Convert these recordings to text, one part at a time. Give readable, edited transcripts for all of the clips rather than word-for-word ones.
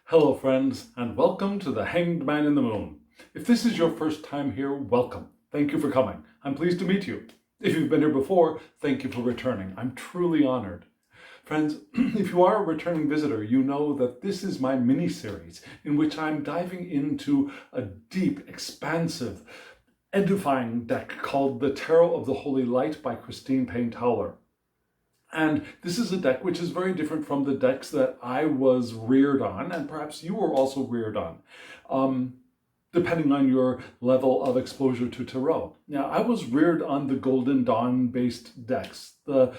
Hello friends, and welcome to the Hanged Man in the Moon. If this is your first time here, welcome. Thank you for coming. I'm pleased to meet you. If you've been here before, thank you for returning. I'm truly honored. Friends, if you are a returning visitor, you know that this is my mini-series in which I'm diving into a deep, expansive, edifying deck called The Tarot of the Holy Light by Christine Payne-Towler. And this is a deck which is very different from the decks that I was reared on, and perhaps you were also reared on, depending on your level of exposure to tarot. Now, I was reared on the Golden Dawn-based decks, the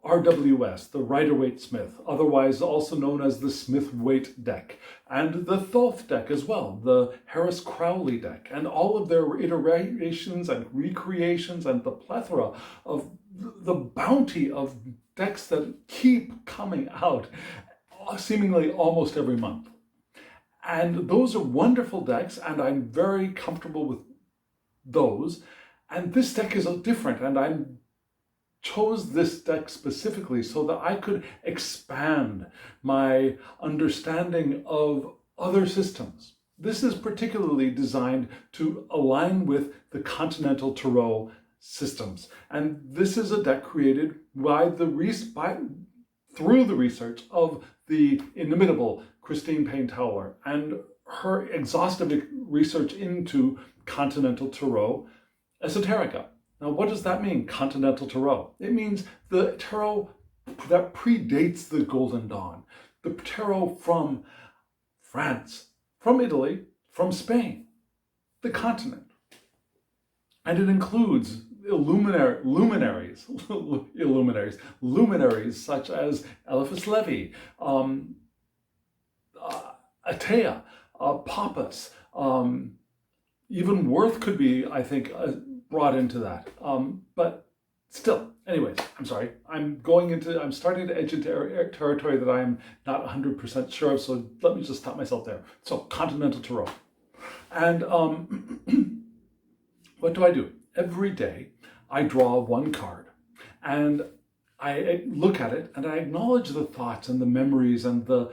RWS, the Rider-Waite-Smith, otherwise also known as the Smith-Waite deck, and the Thoth deck as well, the Harris-Crowley deck, and all of their iterations and recreations and the plethora of the bounty of decks that keep coming out seemingly almost every month. And those are wonderful decks, and I'm very comfortable with those. And this deck is different, and I chose this deck specifically so that I could expand my understanding of other systems. This is particularly designed to align with the continental tarot systems. And this is a deck created through the research of the inimitable Christine Payne-Towler and her exhaustive research into continental tarot esoterica. Now, what does that mean, continental tarot? It means the tarot that predates the Golden Dawn, the tarot from France, from Italy, from Spain, the continent. And it includes luminaries such as Eliphas Levi, Atea, Pappus, even Worth could be, I think, brought into that. But still, anyways, I'm sorry. I'm starting to edge into territory that I'm not 100% sure of, so let me just stop myself there. So, continental tarot. And what do? Every day, I draw one card, and I look at it, and I acknowledge the thoughts and the memories and the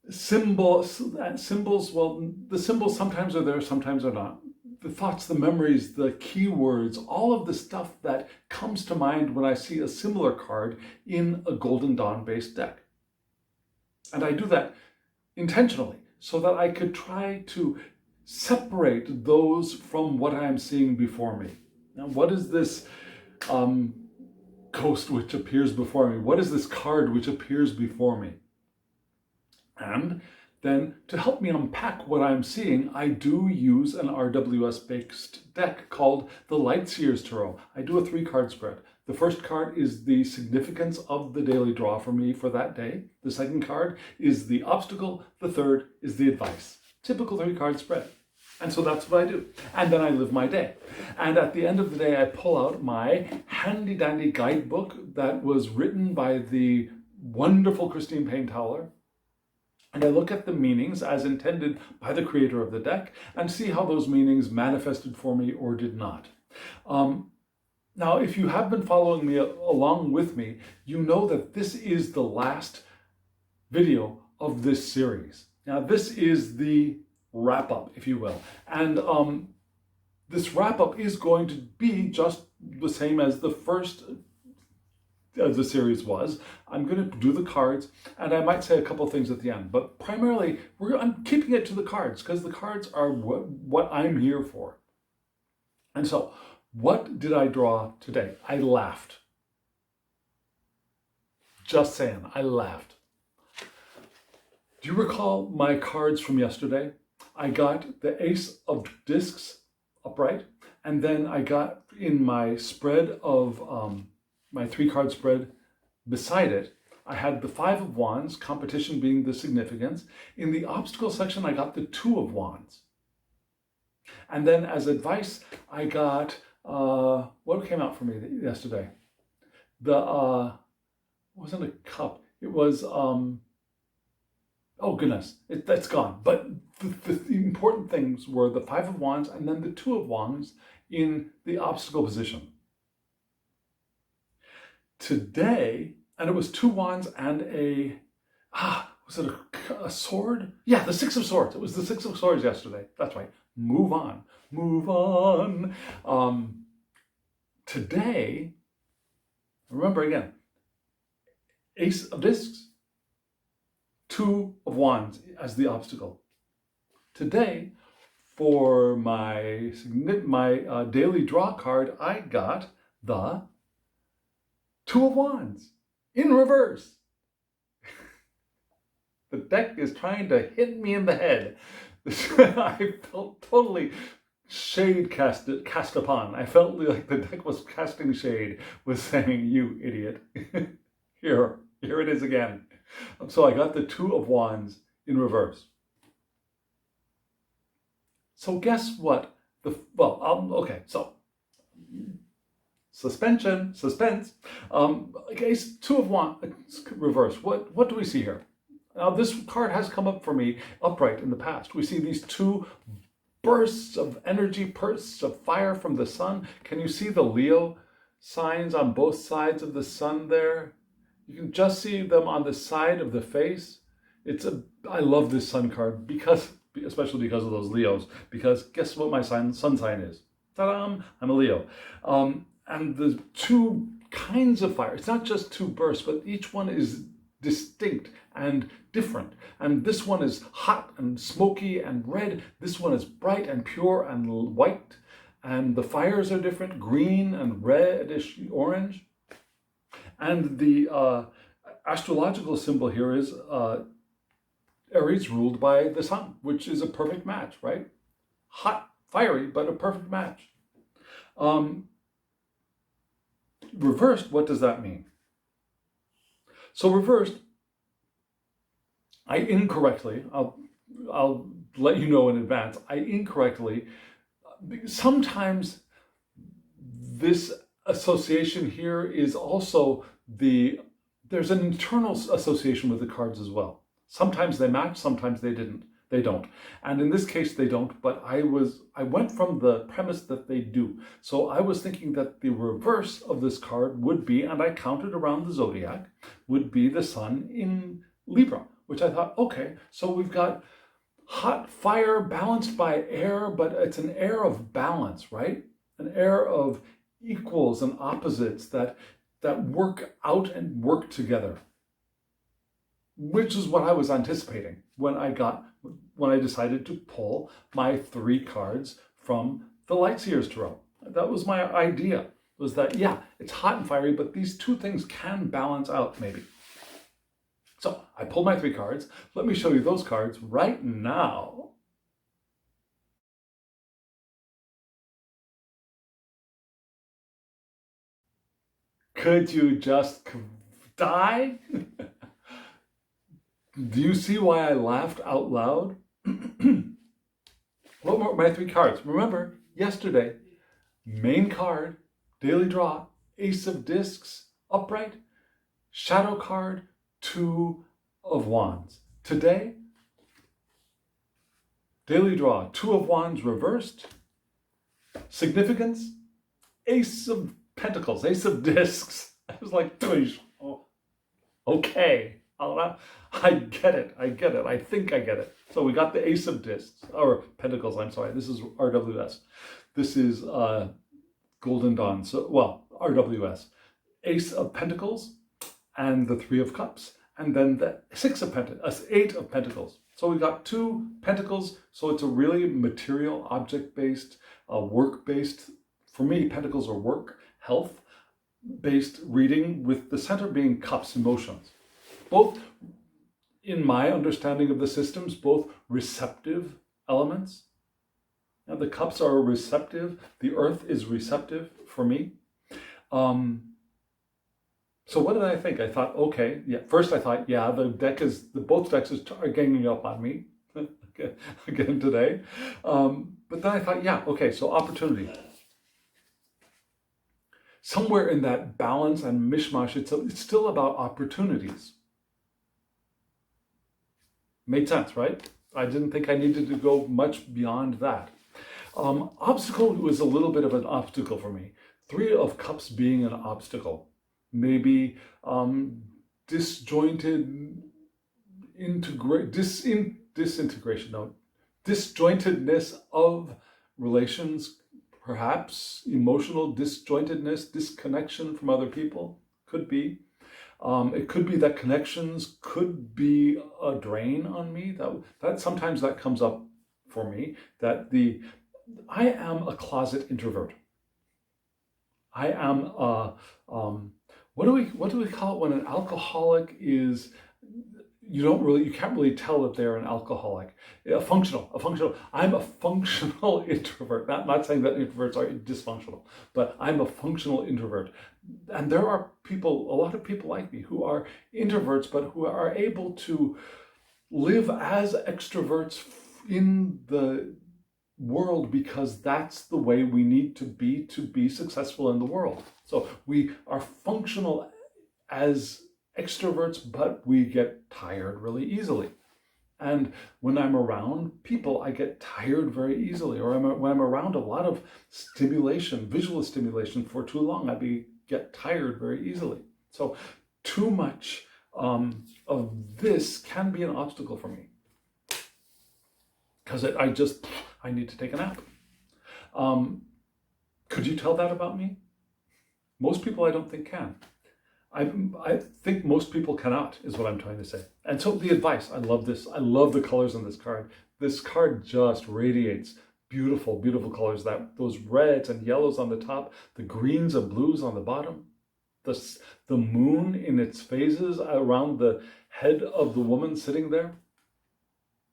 symbols. Well, the symbols sometimes are there, sometimes are not. The thoughts, the memories, the keywords, all of the stuff that comes to mind when I see a similar card in a Golden Dawn-based deck. And I do that intentionally so that I could try to separate those from what I'm seeing before me. Now, what is this ghost which appears before me? What is this card which appears before me? And then to help me unpack what I'm seeing, I do use an RWS-based deck called the Lightseer's Tarot. I do a 3-card spread. The first card is the significance of the daily draw for me for that day. The second card is the obstacle. The third is the advice. Typical 3-card spread. And so that's what I do. And then I live my day. And at the end of the day, I pull out my handy-dandy guidebook that was written by the wonderful Christine Payne-Towler. And I look at the meanings as intended by the creator of the deck and see how those meanings manifested for me or did not. Now, if you have been following me along with me, you know that this is the last video of this series. Now, this is the wrap-up, if you will. And this wrap-up is going to be just the same as the first as the series was. I'm going to do the cards, and I might say a couple things at the end, but primarily I'm keeping it to the cards because the cards are what I'm here for. And so, what did I draw today? I laughed. Just saying, I laughed. Do you recall my cards from yesterday? I got the Ace of Discs upright, and then I got in my spread of my 3-card spread beside it, I had the 5 of Wands, competition being the significance. In the obstacle section, I got the 2 of Wands. And then as advice, I got, what came out for me yesterday? It wasn't a cup. It was, oh goodness, that's gone. But the important things were the 5 of Wands and then the 2 of Wands in the obstacle position. Today, and it was 2 wands and a, was it a sword? Yeah, the Six of Swords. It was the Six of Swords yesterday. That's right. Move on. Move on. Today, remember again, Ace of Discs, Two of Wands as the obstacle. Today, for my daily draw card, I got the Two of Wands in reverse. The deck is trying to hit me in the head. I felt totally shade cast upon. I felt like the deck was casting shade, was saying, "You idiot." Here it is again. So I got the Two of Wands in reverse. So guess what? Okay, so suspense. Okay, Two of Wands reverse. What do we see here? Now this card has come up for me upright in the past. We see these two bursts of energy, bursts of fire from the sun. Can you see the Leo signs on both sides of the sun there? You can just see them on the side of the face. I love this sun card especially because of those Leos, because guess what my sun sign is? Ta-da! I'm a Leo. And the two kinds of fire, it's not just two bursts, but each one is distinct and different. And this one is hot and smoky and red. This one is bright and pure and white. And the fires are different, green and reddish orange. And the astrological symbol here is Aries ruled by the sun, which is a perfect match, right? Hot, fiery, but a perfect match. Reversed, what does that mean? So reversed, I incorrectly, I'll let you know in advance, sometimes this association here is also there's an internal association with the cards as well. Sometimes they match, sometimes they don't. And in this case they don't, but I went from the premise that they do. So I was thinking that the reverse of this card would be, and I counted around the zodiac, would be the sun in Libra, which I thought, okay, so we've got hot fire balanced by air, but it's an air of balance, right? An air of equals and opposites that work out and work together, which is what I was anticipating when I decided to pull my 3 cards from the Lightseers Tarot. That was my idea, was that, yeah, it's hot and fiery, but these two things can balance out maybe. So I pulled my 3 cards. Let me show you those cards right now. Could you just die? Do you see why I laughed out loud? What were my 3 cards? Remember, yesterday, main card, daily draw, Ace of Discs, upright, shadow card, Two of Wands. Today, daily draw, Two of Wands reversed, significance, Ace of Pentacles, Ace of Discs. I was like, oh, okay. I get it. I think I get it. So we got the Ace of Discs, or Pentacles, I'm sorry. This is RWS. This is Golden Dawn. So, well, RWS. Ace of Pentacles and the 3 of Cups. And then the 8 of Pentacles. So we got 2 Pentacles. So it's a really material, object-based, work-based. For me, Pentacles are work, health-based reading, with the center being Cups, emotions. Both, in my understanding of the systems, both receptive elements. Now the cups are receptive. The earth is receptive for me. So what did I think? I thought, okay, yeah. First I thought, yeah, both decks are ganging up on me again today. But then I thought, yeah, okay, so opportunity. Somewhere in that balance and mishmash, it's still about opportunities. Made sense, right? I didn't think I needed to go much beyond that. Obstacle was a little bit of an obstacle for me. 3 of Cups being an obstacle. Maybe disjointed disjointedness of relations, perhaps emotional disjointedness, disconnection from other people, could be. It could be that connections could be a drain on me. That sometimes that comes up for me. I am a closet introvert. I am a what do we call it when an alcoholic is, you can't really tell that they're an alcoholic. A functional. I'm a functional introvert. Not saying that introverts are dysfunctional, but I'm a functional introvert. And there are a lot of people like me who are introverts, but who are able to live as extroverts in the world, because that's the way we need to be successful in the world. So we are functional as extroverts, but we get tired really easily. And when I'm around people, I get tired very easily. Or when I'm around a lot of stimulation, visual stimulation for too long, get tired very easily. So too much of this can be an obstacle for me, because I need to take a nap. Could you tell that about me? Most people I don't think can. I think most people cannot, is what I'm trying to say. And so the advice, I love this. I love the colors on this card. This card just radiates beautiful, beautiful colors. Those reds and yellows on the top, the greens and blues on the bottom, the moon in its phases around the head of the woman sitting there.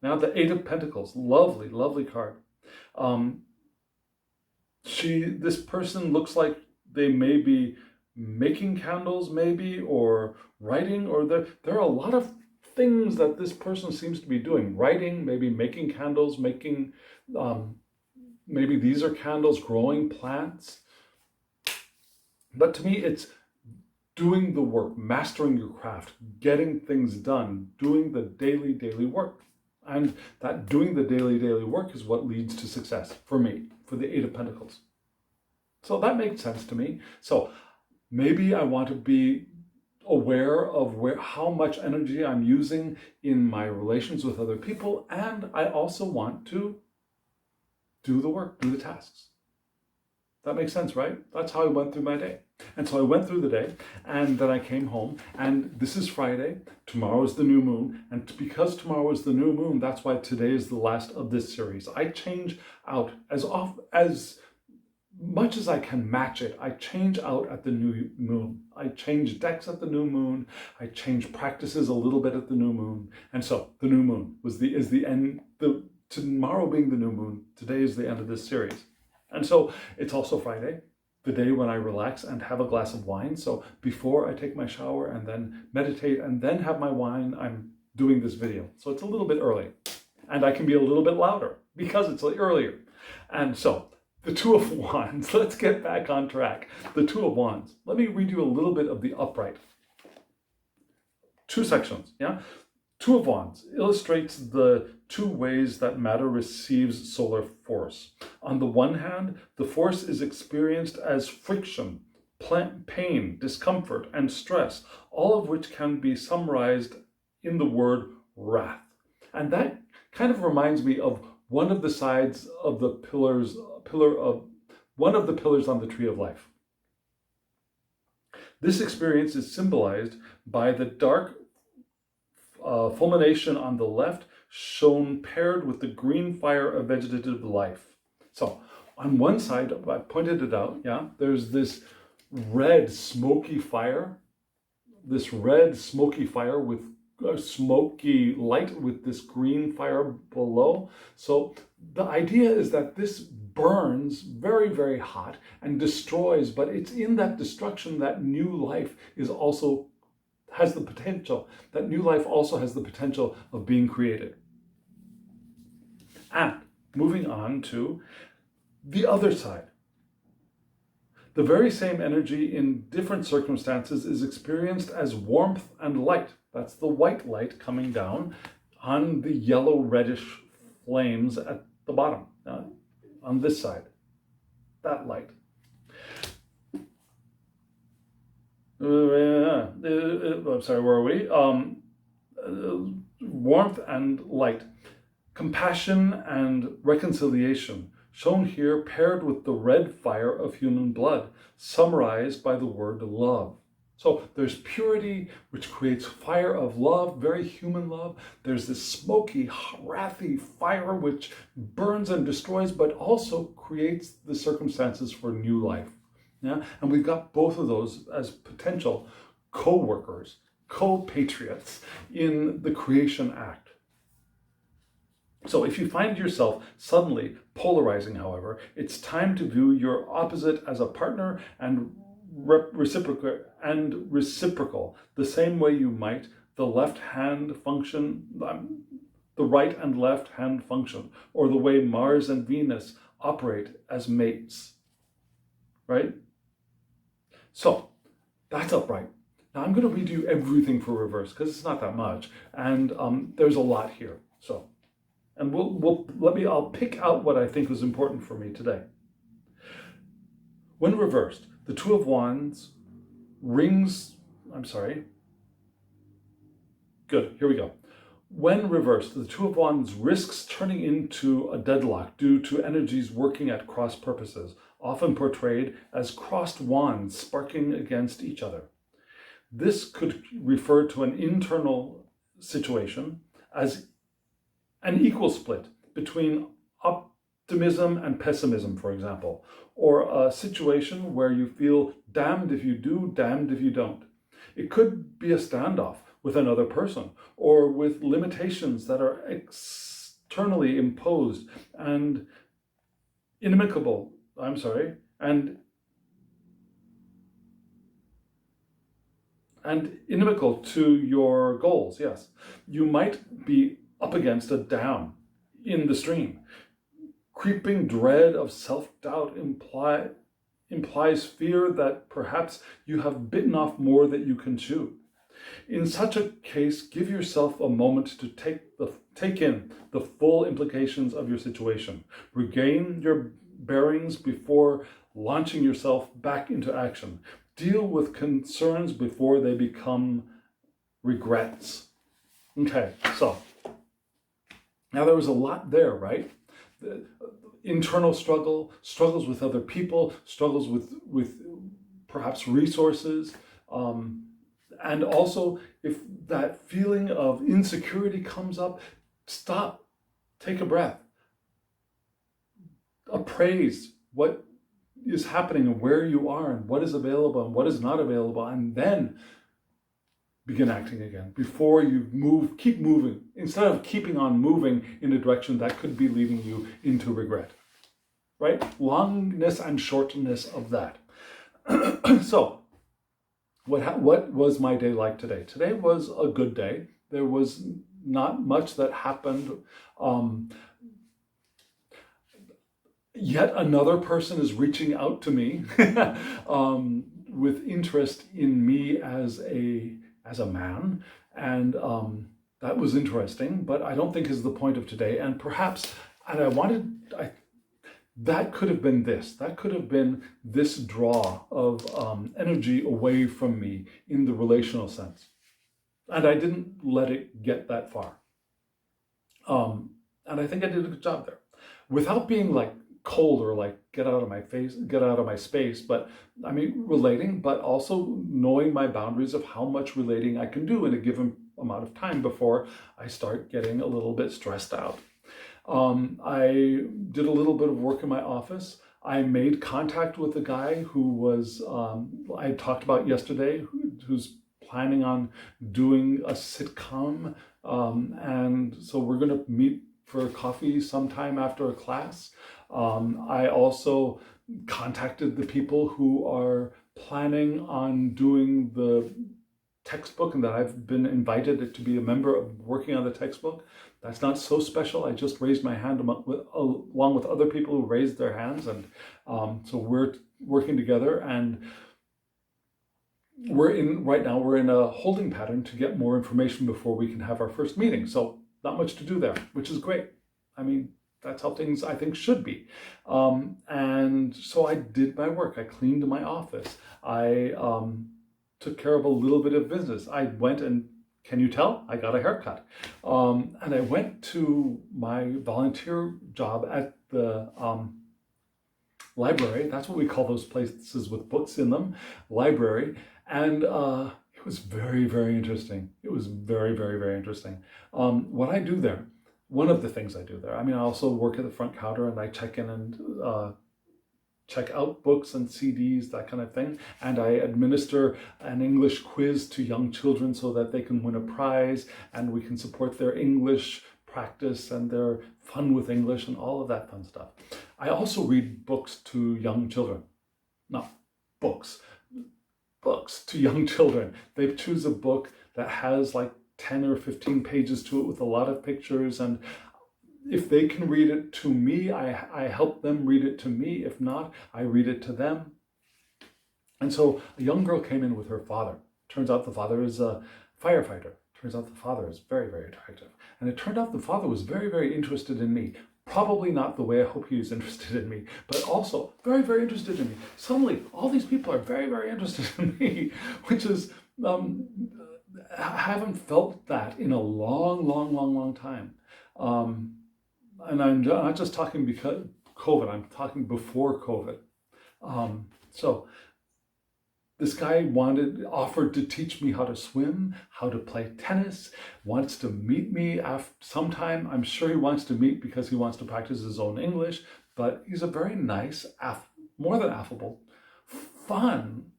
Now the Eight of Pentacles, lovely, lovely card. This person looks like they may be making candles, maybe, or writing, or there are a lot of things that this person seems to be doing. Writing, maybe making candles, maybe these are candles, growing plants. But to me, it's doing the work, mastering your craft, getting things done, doing the daily work. And that doing the daily work is what leads to success for me, for the Eight of Pentacles. So that makes sense to me. So maybe I want to be aware of how much energy I'm using in my relations with other people, and I also want to do the work, do the tasks. That makes sense, right? That's how I went through my day. And so I went through the day, and then I came home, and this is Friday. Tomorrow is the new moon, and because tomorrow is the new moon, that's why today is the last of this series. I change out as much as I can match it. I change out at the new moon. I change decks at the new moon. I change practices a little bit at the new moon. And so the new moon is the end. Tomorrow being the new moon, today is the end of this series. And so it's also Friday, the day when I relax and have a glass of wine. So before I take my shower and then meditate and then have my wine, I'm doing this video. So it's a little bit early, and I can be a little bit louder because it's earlier. And so the Two of Wands, let's get back on track. The Two of Wands. Let me read you a little bit of the upright. Two sections, yeah? Two of Wands illustrates the two ways that matter receives solar force. On the one hand, the force is experienced as friction, pain, discomfort, and stress, all of which can be summarized in the word wrath. And that kind of reminds me of one of the sides of the one of the pillars on the tree of life. This experience is symbolized by the dark fulmination on the left, shown paired with the green fire of vegetative life. So on one side, I pointed it out, yeah, there's this red smoky fire with a smoky light with this green fire below. So the idea is that this burns very, very hot and destroys, but it's in that destruction that new life has the potential of being created. And moving on to the other side. The very same energy in different circumstances is experienced as warmth and light. That's the white light coming down on the yellow reddish flames at the bottom, on this side, that light. I'm sorry, where are we? warmth and light, compassion and reconciliation, shown here paired with the red fire of human blood, summarized by the word love. So there's purity, which creates fire of love, very human love. There's this smoky, wrathy fire, which burns and destroys, but also creates the circumstances for new life. Yeah? And we've got both of those as potential co-workers, co-patriots in the creation act. So if you find yourself suddenly polarizing, however, it's time to view your opposite as a partner and reciprocal, the same way you might the left hand function, the right and left hand function, or the way Mars and Venus operate as mates, right? So that's upright. Now I'm going to read you everything for reverse because it's not that much, and there's a lot here. So, and I'll pick out what I think was important for me today. When reversed, the Two of Wands Good, here we go. When reversed, the Two of Wands risks turning into a deadlock due to energies working at cross purposes, often portrayed as crossed wands sparking against each other. This could refer to an internal situation as an equal split between optimism and pessimism, for example, or a situation where you feel damned if you do, damned if you don't. It could be a standoff with another person or with limitations that are externally imposed and inimical to your goals, yes. You might be up against a dam in the stream. Creeping dread of self-doubt implies fear that perhaps you have bitten off more than you can chew. In such a case, give yourself a moment to take in the full implications of your situation. Regain your bearings before launching yourself back into action. Deal with concerns before they become regrets. Okay, so now there was a lot there, right? The internal struggles with other people, struggles with perhaps resources, and also if that feeling of insecurity comes up, stop, take a breath, appraise what is happening and where you are and what is available and what is not available, and then begin acting again before you keep moving, instead of keeping on moving in a direction that could be leading you into regret, right? Longness and shortness of that. So what was my day like today? Today was a good day. There was not much that happened. Yet another person is reaching out to me with interest in me as a man, and that was interesting, but I don't think is the point of today. And perhaps, that could have been this. That could have been this draw of energy away from me in the relational sense. And I didn't let it get that far. And I think I did a good job there. Without being like cold or like get out of my space, but I mean relating, but also knowing my boundaries of how much relating I can do in a given amount of time before I start getting a little bit stressed out. I did a little bit of work in my office. I made contact with a guy who was, I talked about yesterday, who's planning on doing a sitcom. And so we're going to meet for coffee sometime after a class. I also contacted the people who are planning on doing the textbook and that I've been invited to be a member of working on the textbook. That's not so special. I just raised my hand along with other people who raised their hands. And so we're working together, and right now we're in a holding pattern to get more information before we can have our first meeting. So not much to do there, which is great. I mean, that's how things I think should be. And so I did my work. I cleaned my office. I took care of a little bit of business. I went and Can you tell? I got a haircut. And I went to my volunteer job at the library. That's what we call those places with books in them, library. And it was very, very interesting. It was very, very, very interesting. What I do there, one of the things I do there, I mean, I also work at the front counter and I check in and check out books and CDs, that kind of thing. And I administer an English quiz to young children so that they can win a prize and we can support their English practice and their fun with English and all of that fun stuff. I also read books to young children. Not books to young children. They choose a book that has like 10 or 15 pages to it with a lot of pictures, and if they can read it to me, I help them read it to me. If not, I read it to them. And so a young girl came in with her father. Turns out the father is a firefighter. Turns out the father is very, very attractive. And it turned out the father was very, very interested in me. Probably not the way I hope he was interested in me, but also very, very interested in me. Suddenly, all these people are very, very interested in me, which is, I haven't felt that in a long, long, long, long time. And I'm not just talking because COVID, I'm talking before COVID. So this guy offered to teach me how to swim, how to play tennis, wants to meet me sometime. I'm sure he wants to meet because he wants to practice his own English, but he's a very nice, more than affable, fun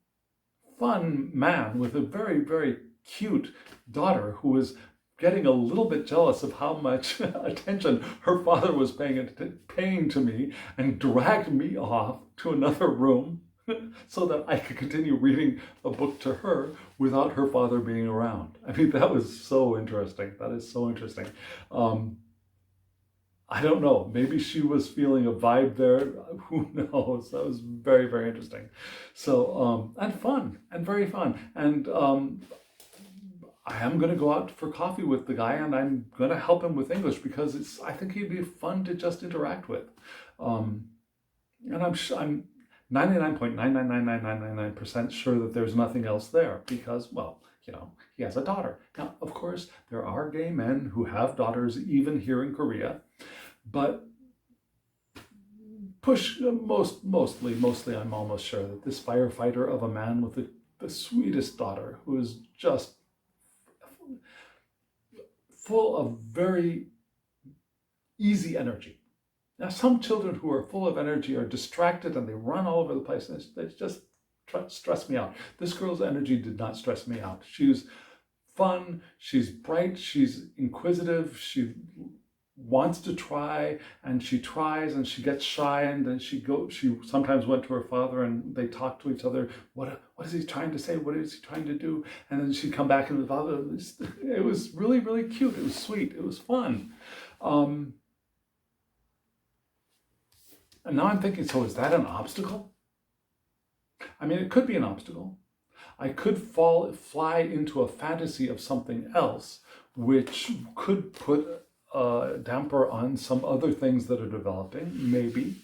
man with a very, very cute daughter who is getting a little bit jealous of how much attention her father was paying to me, and dragged me off to another room so that I could continue reading a book to her without her father being around. I mean, that was so interesting. That is so interesting. I don't know, maybe she was feeling a vibe there. Who knows? That was very, very interesting. So, and fun, and very fun. And I am going to go out for coffee with the guy, and I'm going to help him with English because I think he'd be fun to just interact with. And I'm 99.9999999% sure that there's nothing else there because, well, you know, he has a daughter. Now, of course, there are gay men who have daughters even here in Korea, but mostly I'm almost sure that this firefighter of a man with the sweetest daughter who is just full of very easy energy. Now, some children who are full of energy are distracted and they run all over the place, and they just stress me out. This girl's energy did not stress me out. She's fun, she's bright, she's inquisitive, she wants to try, and she tries, and she gets shy, and then she sometimes went to her father and they talked to each other. What is he trying to say? What is he trying to do? And then she'd come back and the father, it was really, really cute. It was sweet. It was fun. And now I'm thinking, so is that an obstacle? I mean, it could be an obstacle. I could fly into a fantasy of something else, which could put a damper on some other things that are developing, maybe.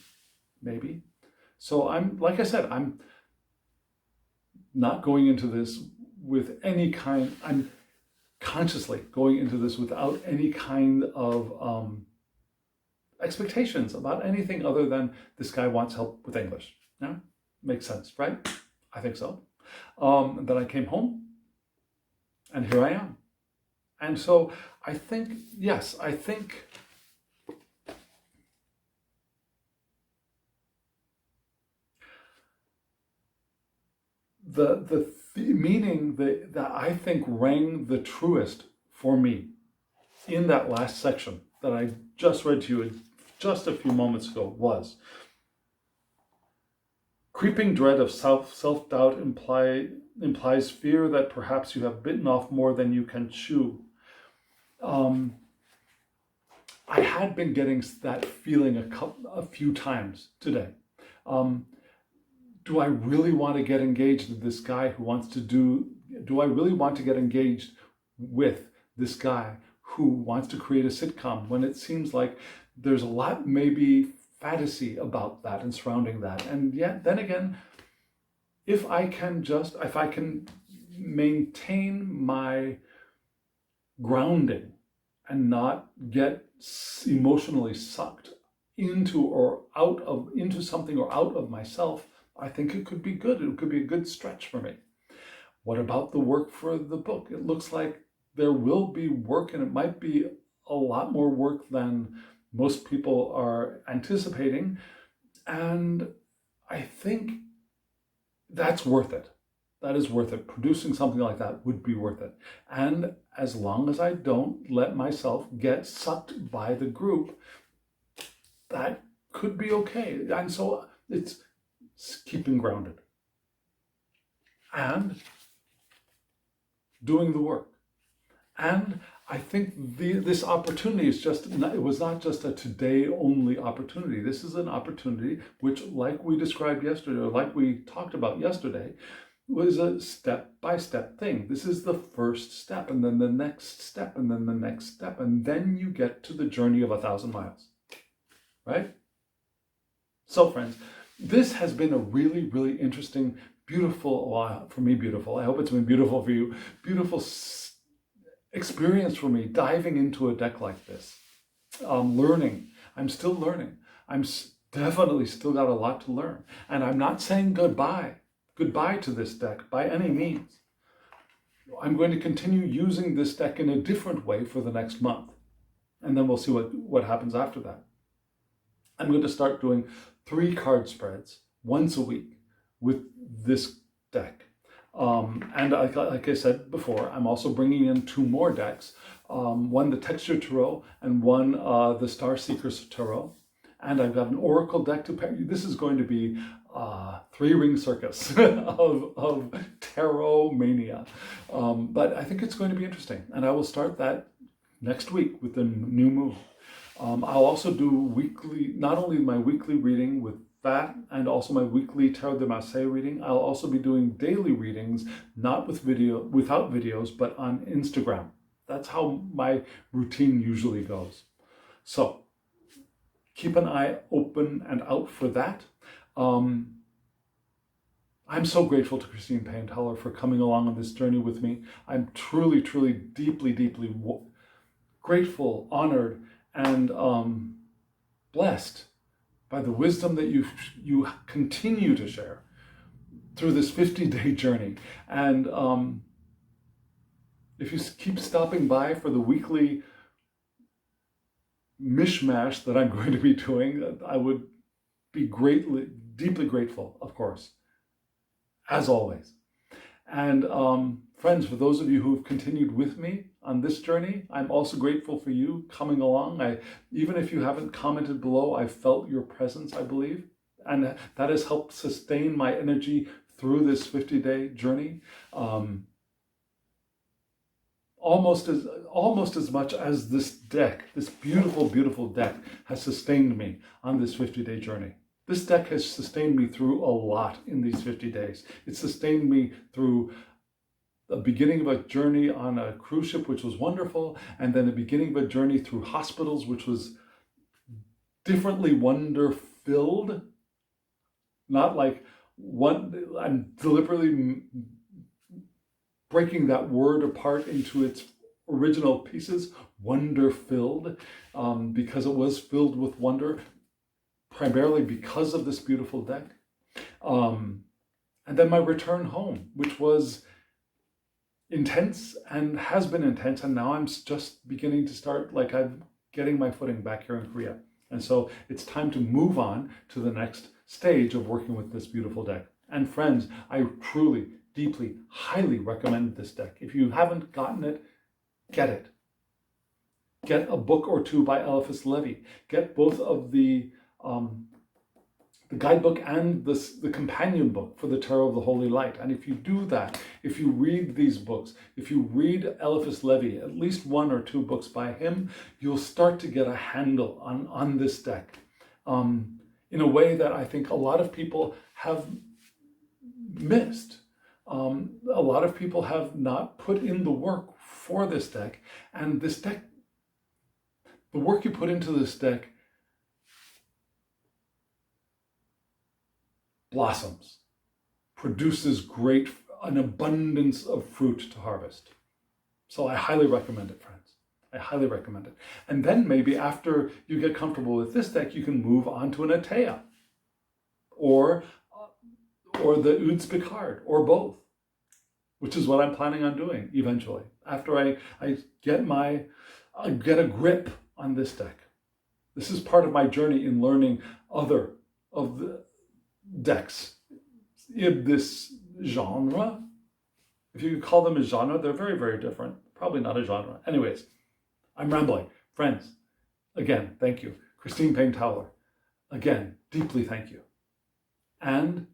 So I'm not going into this with any kind, I'm consciously going into this without any kind of expectations about anything other than this guy wants help with English. Yeah, makes sense, right? I think so. Then I came home, and here I am. And so I think the meaning that I think rang the truest for me in that last section that I just read to you just a few moments ago was: creeping dread of self-doubt implies fear that perhaps you have bitten off more than you can chew. I had been getting that feeling a few times today. Do I really want to get engaged with this guy who wants to do I really want to get engaged with this guy who wants to create a sitcom, when it seems like there's a lot maybe fantasy about that and surrounding that? And yet, then again, if I can maintain my grounding and not get emotionally sucked into or out of, into something or out of myself, I think it could be good. It could be a good stretch for me. What about the work for the book? It looks like there will be work, and it might be a lot more work than most people are anticipating. And I think that's worth it. That is worth it. Producing something like that would be worth it. And as long as I don't let myself get sucked by the group, that could be okay. And so it's keeping grounded and doing the work. And I think this opportunity is it was not just a today only opportunity. This is an opportunity which, like we described yesterday, or like we talked about yesterday, was a step-by-step thing. This is the first step, and then the next step, and then the next step, and then you get to the journey of 1,000 miles, right? So friends, this has been a really, really interesting, beautiful, well, for me beautiful, I hope it's been beautiful for you, beautiful experience for me, diving into a deck like this. Learning. I'm still learning. Definitely still got a lot to learn. And I'm not saying goodbye to this deck by any means. I'm going to continue using this deck in a different way for the next month. And then we'll see what happens after that. I'm going to start doing 3 card spreads once a week with this deck. And like I said before, I'm also bringing in 2 more decks. One, the Texture Tarot, and one, the Star Seekers Tarot. And I've got an Oracle deck to pair. This is going to be 3-ring circus of tarot mania. But I think it's going to be interesting. And I will start that next week with the new moon. I'll also do not only my weekly reading with that, and also my weekly Tarot de Marseille reading. I'll also be doing daily readings, not without videos, but on Instagram. That's how my routine usually goes. So keep an eye open and out for that. I'm so grateful to Christine Payne-Towler for coming along on this journey with me. I'm truly, truly, deeply, deeply grateful, honored, and blessed by the wisdom that you continue to share through this 50-day journey. And if you keep stopping by for the weekly mishmash that I'm going to be doing, I would be deeply grateful, of course, as always. And friends, for those of you who have continued with me on this journey, I'm also grateful for you coming along. Even if you haven't commented below, I felt your presence, I believe. And that has helped sustain my energy through this 50-day journey. Almost as much as this deck, this beautiful, beautiful deck, has sustained me on this 50-day journey. This deck has sustained me through a lot in these 50 days. It sustained me through the beginning of a journey on a cruise ship, which was wonderful, and then the beginning of a journey through hospitals, which was differently wonder-filled. Not like I'm deliberately breaking that word apart into its original pieces, wonder-filled, because it was filled with wonder, primarily because of this beautiful deck. And then my return home, which was intense and has been intense, and now I'm just beginning to start, I'm getting my footing back here in Korea. And so it's time to move on to the next stage of working with this beautiful deck. And friends, I truly, deeply, highly recommend this deck. If you haven't gotten it, get it. Get a book or 2 by Eliphas Levi. Get both of the guidebook and the companion book for the Tarot of the Holy Light. And if you do that, if you read these books, if you read Eliphas Levi, at least 1 or 2 books by him, you'll start to get a handle on this deck in a way that I think a lot of people have missed. A lot of people have not put in the work for this deck. And this deck, the work you put into this deck blossoms, produces an abundance of fruit to harvest. So I highly recommend it, friends. I highly recommend it. And then maybe after you get comfortable with this deck, you can move on to an Atea or the Eudes Picard, or both, which is what I'm planning on doing eventually. After I get a grip on this deck. This is part of my journey in learning other of the decks in this genre. If you could call them a genre, they're very, very different. Probably not a genre. Anyways, I'm rambling. Friends, again, thank you. Christine Payne-Towler, again, deeply thank you. And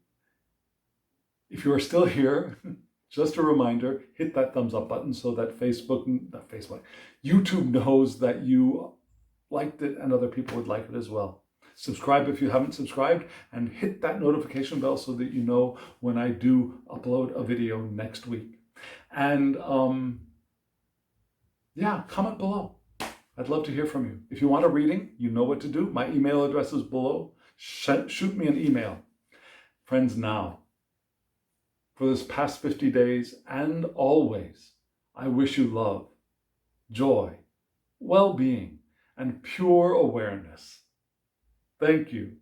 if you are still here, just a reminder, hit that thumbs up button so that YouTube knows that you liked it and other people would like it as well. Subscribe if you haven't subscribed, and hit that notification bell so that you know when I do upload a video next week. And yeah, comment below. I'd love to hear from you. If you want a reading, you know what to do. My email address is below. Shoot me an email. Friends, now, for this past 50 days and always, I wish you love, joy, well-being, and pure awareness. Thank you.